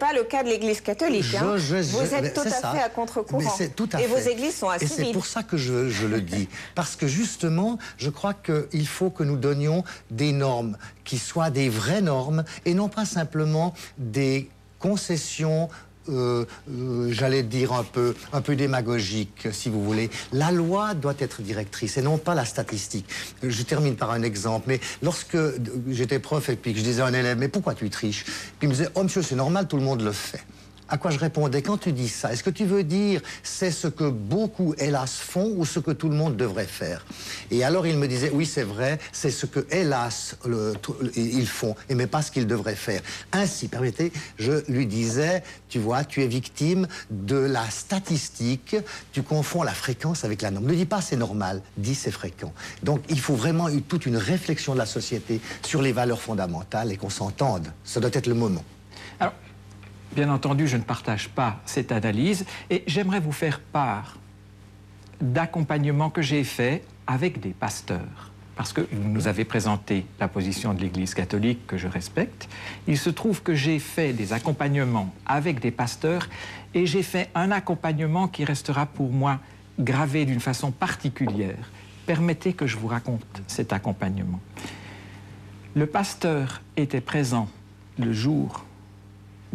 pas le cas de l'Église catholique. Vous êtes tout à fait à contre-courant. Et vos églises sont assez vides. Et c'est pour ça que je le dis. Parce que justement, je crois qu'il faut que nous donnions des normes qui soient des vraies normes et non pas simplement des concessions, j'allais dire un peu démagogique, si vous voulez. La loi doit être directrice et non pas la statistique. Je termine par un exemple. Mais lorsque j'étais prof et puis que je disais à un élève, mais pourquoi tu triches? Puis il me disait, oh monsieur, c'est normal, tout le monde le fait. À quoi je répondais, quand tu dis ça, est-ce que tu veux dire c'est ce que beaucoup, hélas, font ou ce que tout le monde devrait faire? Et alors il me disait, oui, c'est vrai, c'est ce que, hélas, ils font, mais pas ce qu'ils devraient faire. Ainsi, permettez, je lui disais, tu vois, tu es victime de la statistique, tu confonds la fréquence avec la norme. Ne dis pas c'est normal, dis c'est fréquent. Donc il faut vraiment toute une réflexion de la société sur les valeurs fondamentales et qu'on s'entende. Ça doit être le moment. Alors, bien entendu, je ne partage pas cette analyse et j'aimerais vous faire part d'accompagnements que j'ai faits avec des pasteurs. Parce que vous nous avez présenté la position de l'Église catholique que je respecte. Il se trouve que j'ai fait des accompagnements avec des pasteurs et j'ai fait un accompagnement qui restera pour moi gravé d'une façon particulière. Permettez que je vous raconte cet accompagnement. Le pasteur était présent le jour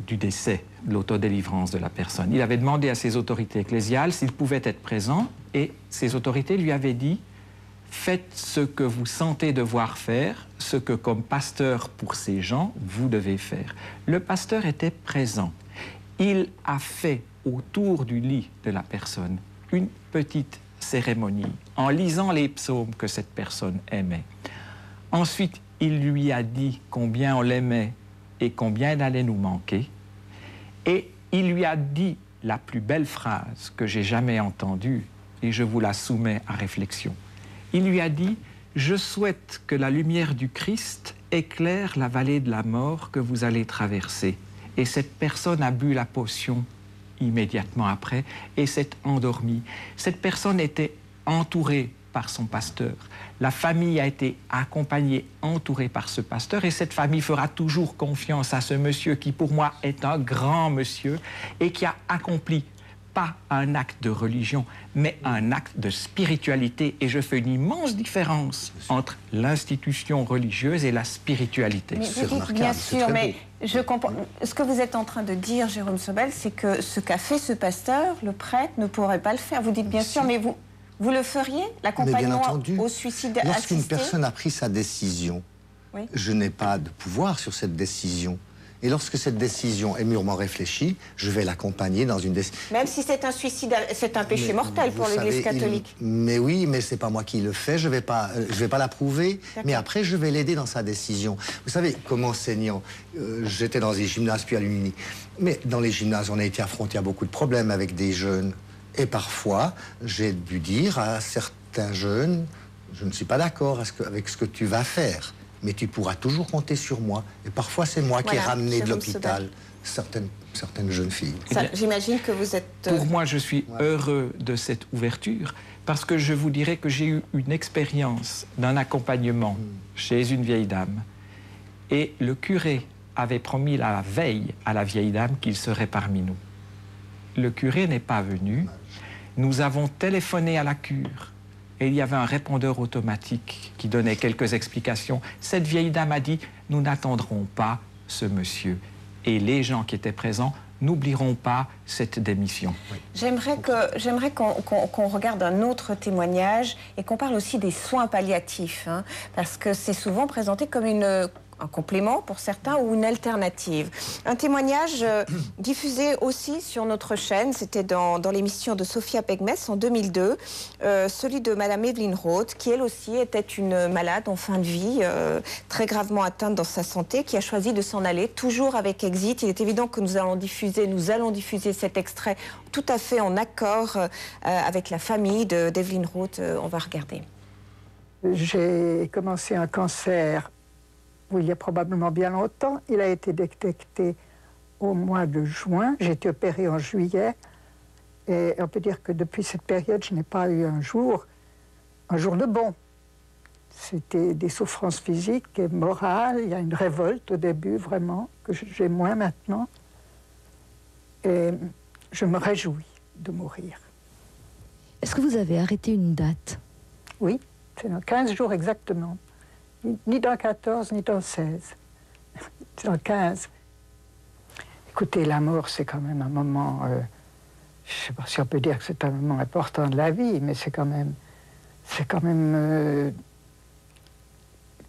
du décès, de l'autodélivrance de la personne. Il avait demandé à ses autorités ecclésiales s'il pouvait être présent et ces autorités lui avaient dit « Faites ce que vous sentez devoir faire, ce que comme pasteur pour ces gens, vous devez faire. » Le pasteur était présent. Il a fait autour du lit de la personne une petite cérémonie en lisant les psaumes que cette personne aimait. Ensuite, il lui a dit combien on l'aimait et combien elle allait nous manquer. Et il lui a dit la plus belle phrase que j'ai jamais entendue, et je vous la soumets à réflexion. Il lui a dit « Je souhaite que la lumière du Christ éclaire la vallée de la mort que vous allez traverser. » Et cette personne a bu la potion immédiatement après et s'est endormie. Cette personne était entourée par son pasteur. La famille a été accompagnée, entourée par ce pasteur et cette famille fera toujours confiance à ce monsieur qui pour moi est un grand monsieur et qui a accompli pas un acte de religion mais un acte de spiritualité et je fais une immense différence entre l'institution religieuse et la spiritualité. Vous dites bien sûr, mais je comprends. Ce que vous êtes en train de dire, Jérôme Sobel, c'est que ce qu'a fait ce pasteur, le prêtre, ne pourrait pas le faire. Vous dites bien sûr, mais vous le feriez, l'accompagnement au suicide assisté? Lorsqu'une personne a pris sa décision, oui, je n'ai pas de pouvoir sur cette décision. Et lorsque cette décision est mûrement réfléchie, je vais l'accompagner dans une décision. Même si c'est un suicide, c'est un péché mortel pour l'Église catholique. Mais oui, mais c'est pas moi qui le fais, je vais pas l'approuver, mais après je vais l'aider dans sa décision. Vous savez, comme enseignant, j'étais dans des gymnases puis à l'Uni, mais dans les gymnases, on a été affronté à beaucoup de problèmes avec des jeunes. Et parfois, j'ai dû dire à certains jeunes, je ne suis pas d'accord avec ce que tu vas faire, mais tu pourras toujours compter sur moi. Et parfois, c'est moi qui ai ramené de l'hôpital certaines jeunes filles. J'imagine que vous êtes... Pour moi, je suis heureux de cette ouverture, parce que je vous dirais que j'ai eu une expérience d'un accompagnement chez une vieille dame. Et le curé avait promis la veille à la vieille dame qu'il serait parmi nous. Le curé n'est pas venu. Nous avons téléphoné à la cure et il y avait un répondeur automatique qui donnait quelques explications. Cette vieille dame a dit « Nous n'attendrons pas ce monsieur ». Et les gens qui étaient présents n'oublieront pas cette démission. Oui. J'aimerais qu'on regarde un autre témoignage et qu'on parle aussi des soins palliatifs, hein, parce que c'est souvent présenté comme un complément pour certains ou une alternative. Un témoignage diffusé aussi sur notre chaîne, c'était dans l'émission de Sophia Pegmes en 2002, celui de Madame Evelyne Roth, qui elle aussi était une malade en fin de vie, très gravement atteinte dans sa santé, qui a choisi de s'en aller, toujours avec Exit. Il est évident que nous allons diffuser cet extrait tout à fait en accord avec la famille d'Evelyne Roth. On va regarder. J'ai commencé un cancer il y a probablement bien longtemps. Il a été détecté au mois de juin. J'ai été opérée en juillet. Et on peut dire que depuis cette période, je n'ai pas eu un jour de bon. C'était des souffrances physiques et morales. Il y a une révolte au début, vraiment, que j'ai moins maintenant. Et je me réjouis de mourir. Est-ce que vous avez arrêté une date? Oui, c'est dans 15 jours exactement. Ni dans 14, ni dans 16. C'est dans 15. Écoutez, la mort, c'est quand même un moment... je ne sais pas si on peut dire que c'est un moment important de la vie, mais c'est quand même...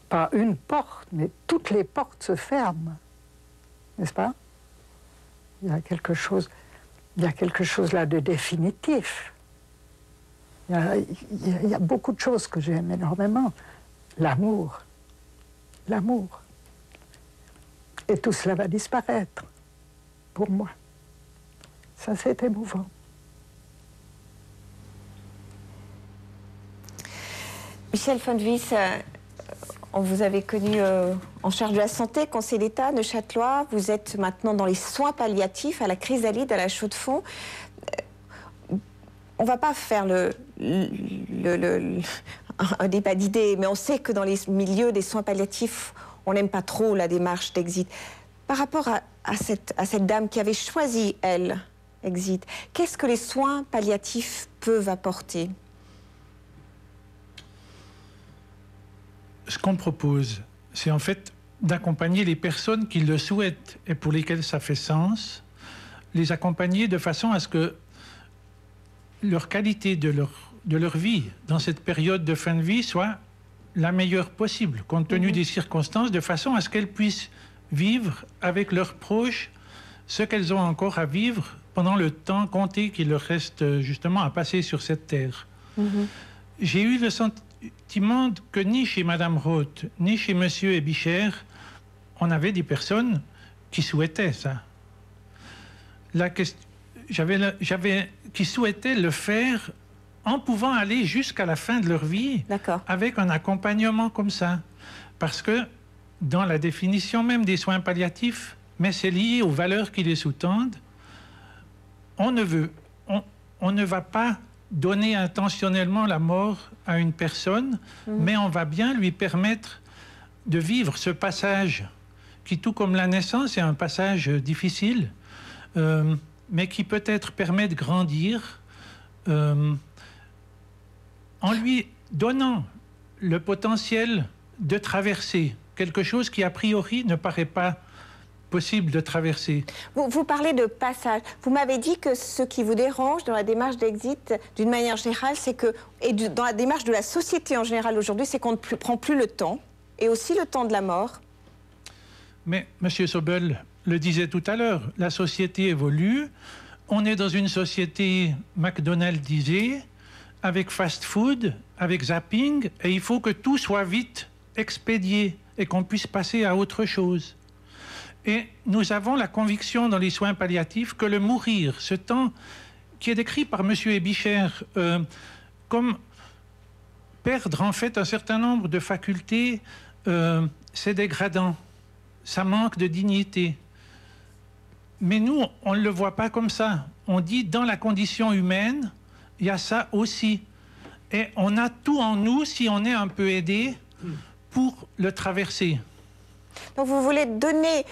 pas une porte, mais toutes les portes se ferment. N'est-ce pas? Il y a quelque chose là de définitif. Il y a beaucoup de choses que j'aime énormément. L'amour. L'amour. Et tout cela va disparaître, pour moi. Ça, c'est émouvant. Michel von Wyss, on vous avait connu en charge de la santé, conseiller d'État, Neuchâtelois. Vous êtes maintenant dans les soins palliatifs à la Chrysalide, à la Chaux-de-Fonds. On ne va pas faire un débat d'idées, mais on sait que dans les milieux des soins palliatifs, on n'aime pas trop la démarche d'Exit. Par rapport à cette dame qui avait choisi, elle, Exit, qu'est-ce que les soins palliatifs peuvent apporter? Ce qu'on propose, c'est en fait d'accompagner les personnes qui le souhaitent et pour lesquelles ça fait sens, les accompagner de façon à ce que leur qualité de leur vie dans cette période de fin de vie soit la meilleure possible, compte tenu des circonstances, de façon à ce qu'elles puissent vivre avec leurs proches ce qu'elles ont encore à vivre pendant le temps compté qu'il leur reste justement à passer sur cette terre. J'ai eu le sentiment que ni chez Madame Roth, ni chez Monsieur Ebicher, on avait des personnes qui souhaitaient ça. Qui souhaitaient le faire en pouvant aller jusqu'à la fin de leur vie avec un accompagnement comme ça. Parce que dans la définition même des soins palliatifs, mais c'est lié aux valeurs qui les sous-tendent, on ne va pas donner intentionnellement la mort à une personne, mais on va bien lui permettre de vivre ce passage qui, tout comme la naissance, est un passage difficile, mais qui peut-être permet de grandir en lui donnant le potentiel de traverser quelque chose qui, a priori, ne paraît pas possible de traverser. Vous parlez de passage. Vous m'avez dit que ce qui vous dérange dans la démarche d'Exit, d'une manière générale, c'est que, et dans la démarche de la société en général aujourd'hui, c'est qu'on ne prend plus le temps, et aussi le temps de la mort. Mais M. Sobel le disait tout à l'heure, la société évolue, on est dans une société McDonaldisée, avec fast-food, avec zapping, et il faut que tout soit vite expédié et qu'on puisse passer à autre chose. Et nous avons la conviction dans les soins palliatifs que le mourir, ce temps qui est décrit par M. Ebicher comme perdre en fait un certain nombre de facultés, c'est dégradant, ça manque de dignité. Mais nous, on ne le voit pas comme ça. On dit dans la condition humaine, il y a ça aussi. Et on a tout en nous, si on est un peu aidé, pour le traverser. Donc vous voulez donner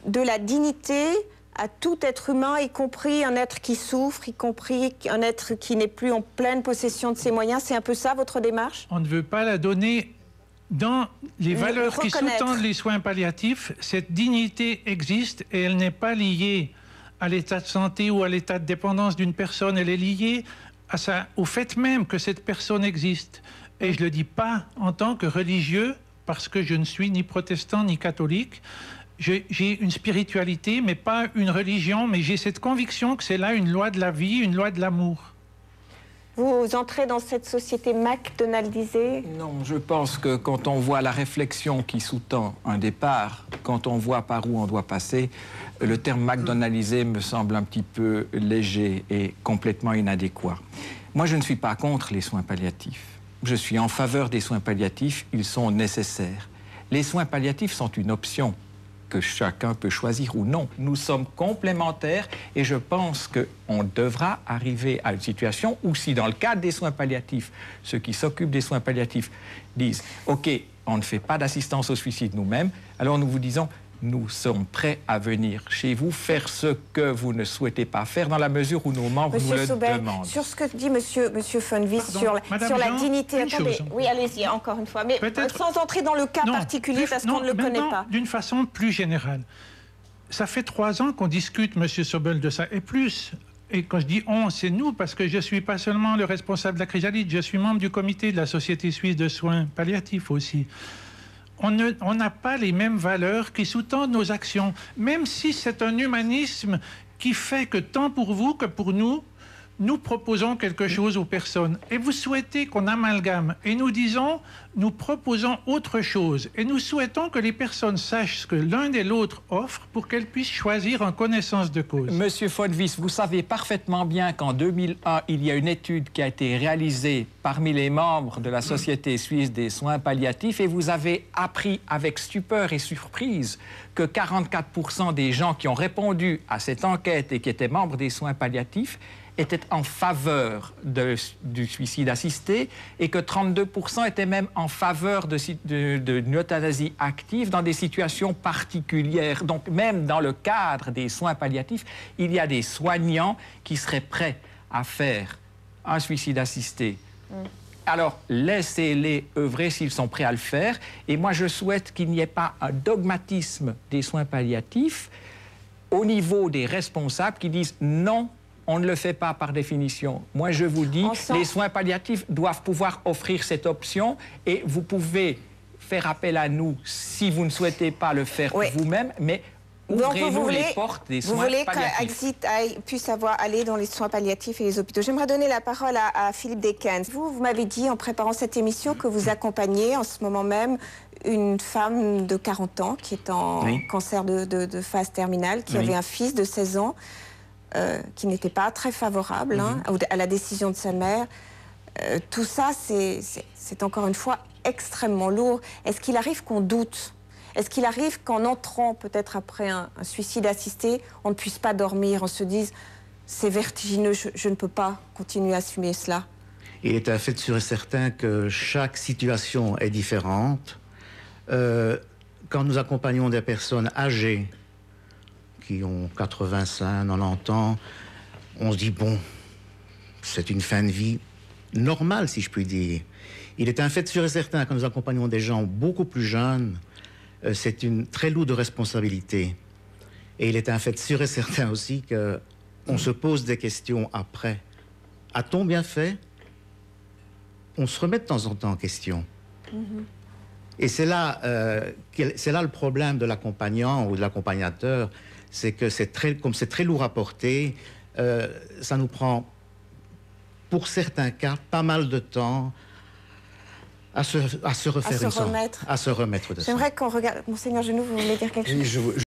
de la dignité à tout être humain, y compris un être qui souffre, y compris un être qui n'est plus en pleine possession de ses moyens. C'est un peu ça, votre démarche? On ne veut pas la donner dans les valeurs qui sous-tendent les soins palliatifs. Cette dignité existe et elle n'est pas liée à l'état de santé ou à l'état de dépendance d'une personne. Elle est liée au fait même que cette personne existe. Et je ne le dis pas en tant que religieux, parce que je ne suis ni protestant ni catholique. J'ai une spiritualité, mais pas une religion, mais j'ai cette conviction que c'est là une loi de la vie, une loi de l'amour. Vous entrez dans cette société McDonaldisée? Non, je pense que quand on voit la réflexion qui sous-tend un départ, quand on voit par où on doit passer, le terme McDonaldisé me semble un petit peu léger et complètement inadéquat. Moi, je ne suis pas contre les soins palliatifs. Je suis en faveur des soins palliatifs, ils sont nécessaires. Les soins palliatifs sont une option que chacun peut choisir ou non. Nous sommes complémentaires et je pense qu'on devra arriver à une situation où si dans le cadre des soins palliatifs, ceux qui s'occupent des soins palliatifs disent « Ok, on ne fait pas d'assistance au suicide nous-mêmes », alors nous vous disons nous sommes prêts à venir chez vous faire ce que vous ne souhaitez pas faire dans la mesure où nos membres nous le demandent. Sur ce que dit Monsieur von Wyss sur la dignité... Attendez, oui, allez-y, encore une fois, mais sans entrer dans le cas particulier parce qu'on ne le connaît pas. D'une façon plus générale. Ça fait 3 ans qu'on discute, Monsieur Sobel, de ça, et plus. Et quand je dis on, c'est nous, parce que je ne suis pas seulement le responsable de la chrysalide, je suis membre du comité de la Société suisse de soins palliatifs aussi. On n'a pas les mêmes valeurs qui sous-tendent nos actions, même si c'est un humanisme qui fait que tant pour vous que pour nous, nous proposons quelque chose aux personnes. Et vous souhaitez qu'on amalgame. Et nous disons, nous proposons autre chose. Et nous souhaitons que les personnes sachent ce que l'un et l'autre offrent pour qu'elles puissent choisir en connaissance de cause. Monsieur von Wyss, vous savez parfaitement bien qu'en 2001, il y a une étude qui a été réalisée parmi les membres de la Société suisse des soins palliatifs et vous avez appris avec stupeur et surprise que 44% des gens qui ont répondu à cette enquête et qui étaient membres des soins palliatifs étaient en faveur du suicide assisté et que 32% étaient même en faveur d'une euthanasie active dans des situations particulières. Donc même dans le cadre des soins palliatifs, il y a des soignants qui seraient prêts à faire un suicide assisté. Alors, laissez-les œuvrer s'ils sont prêts à le faire. Et moi, je souhaite qu'il n'y ait pas un dogmatisme des soins palliatifs au niveau des responsables qui disent non, on ne le fait pas par définition. Moi, je vous dis, les soins palliatifs doivent pouvoir offrir cette option et vous pouvez faire appel à nous si vous ne souhaitez pas le faire vous-même, mais ouvrez-nous les portes des soins palliatifs. Vous voulez qu'Exit puisse aller dans les soins palliatifs et les hôpitaux. J'aimerais donner la parole à Philippe Dekens. Vous m'avez dit en préparant cette émission que vous accompagnez en ce moment même une femme de 40 ans qui est en cancer de phase terminale, qui avait un fils de 16 ans. Qui n'était pas très favorable à la décision de sa mère. Tout ça, c'est encore une fois extrêmement lourd. Est-ce qu'il arrive qu'on doute? Est-ce qu'il arrive qu'en entrant peut-être après un suicide assisté, on ne puisse pas dormir, on se dise c'est vertigineux, je ne peux pas continuer à assumer cela? Il est un fait sûr et certain que chaque situation est différente. Quand nous accompagnons des personnes âgées, qui ont 85, 90 ans, on se dit, bon, c'est une fin de vie normale, si je puis dire. Il est un fait sûr et certain, quand nous accompagnons des gens beaucoup plus jeunes, c'est une très lourde responsabilité. Et il est un fait sûr et certain aussi qu'on se pose des questions après. A-t-on bien fait? On se remet de temps en temps en question. Et c'est là le problème de l'accompagnant ou de l'accompagnateur, c'est que comme c'est très lourd à porter, ça nous prend, pour certains cas, pas mal de temps à se remettre de ça. J'aimerais qu'on regarde... Monseigneur Genoux, vous voulez dire quelque chose?